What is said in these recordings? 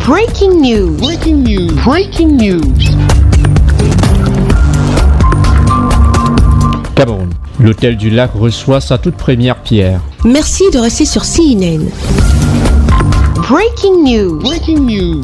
Breaking news. Breaking news. Breaking news. Cameroun. L'hôtel du Lac reçoit sa toute première pierre. Merci de rester sur CNN. Breaking news. Breaking news.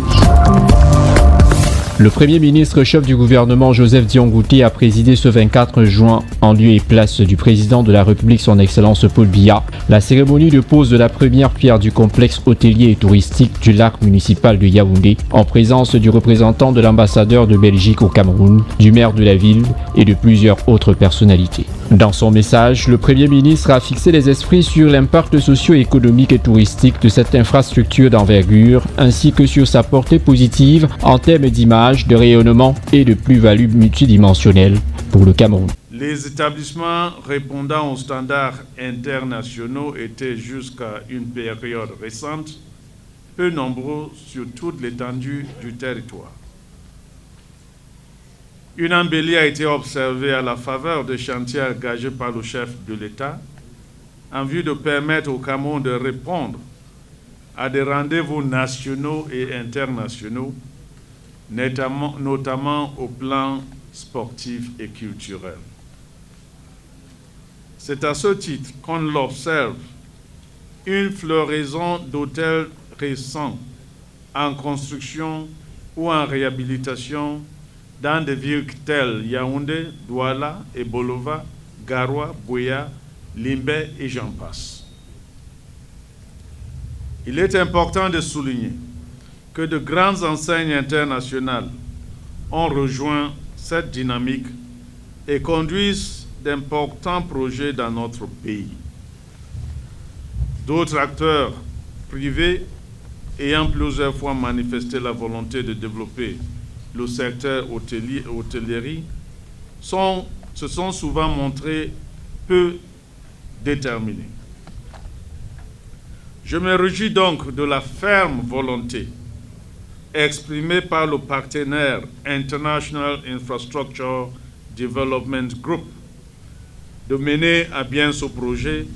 Le Premier ministre chef du gouvernement Joseph Dion-Ngouté a présidé ce 24 juin, en lieu et place du président de la République son Excellence Paul Biya, la cérémonie de pose de la première pierre du complexe hôtelier et touristique du lac municipal de Yaoundé, en présence du représentant de l'ambassadeur de Belgique au Cameroun, du maire de la ville et de plusieurs autres personnalités. Dans son message, le Premier ministre a fixé les esprits sur l'impact socio-économique et touristique de cette infrastructure d'envergure, ainsi que sur sa portée positive en termes d'image, de rayonnement et de plus-value multidimensionnelle pour le Cameroun. Les établissements répondant aux standards internationaux étaient jusqu'à une période récente peu nombreux sur toute l'étendue du territoire. Une embellie a été observée à la faveur des chantiers engagés par le chef de l'État en vue de permettre au Cameroun de répondre à des rendez-vous nationaux et internationaux, notamment au plan sportif et culturel. C'est à ce titre qu'on l'observe, une floraison d'hôtels récents en construction ou en réhabilitation dans des villes telles Yaoundé, Douala, Ebolova, Garoua, Buea, Limbé et j'en passe. Il est important de souligner que de grandes enseignes internationales ont rejoint cette dynamique et conduisent d'importants projets dans notre pays. D'autres acteurs privés ayant plusieurs fois manifesté la volonté de développer le secteur hôtellerie se sont souvent montrés peu déterminés. Je me réjouis donc de la ferme volonté exprimée par le partenaire International Infrastructure Development Group de mener à bien ce projet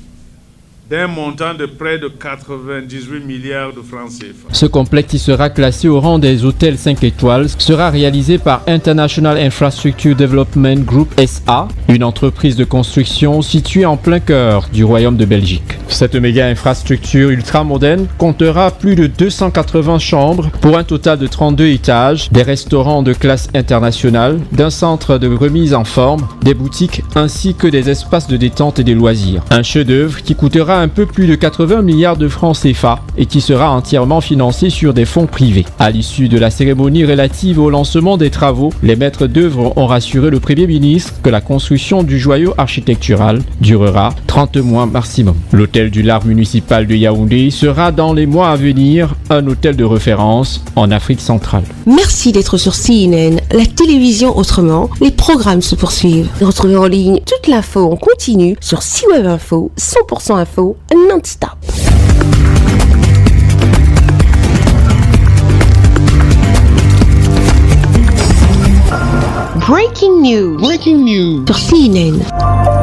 d'un montant de près de 98 milliards de francs CFA. Ce complexe, qui sera classé au rang des hôtels 5 étoiles, sera réalisé par International Infrastructure Development Group SA, une entreprise de construction située en plein cœur du Royaume de Belgique. Cette méga infrastructure ultramoderne comptera plus de 280 chambres pour un total de 32 étages, des restaurants de classe internationale, d'un centre de remise en forme, des boutiques ainsi que des espaces de détente et des loisirs. Un chef-d'œuvre qui coûtera un peu plus de 80 milliards de francs CFA et qui sera entièrement financé sur des fonds privés. À l'issue de la cérémonie relative au lancement des travaux, les maîtres d'œuvre ont rassuré le Premier ministre que la construction du joyau architectural durera 30 mois maximum. L'hôtel du Lac municipal de Yaoundé sera dans les mois à venir un hôtel de référence en Afrique centrale. Merci d'être sur CNN, la télévision autrement. Les programmes se poursuivent. Retrouvez en ligne toute l'info en continu sur C-Web Info, 100% info non-stop. Breaking news. Breaking news. Sur CNN.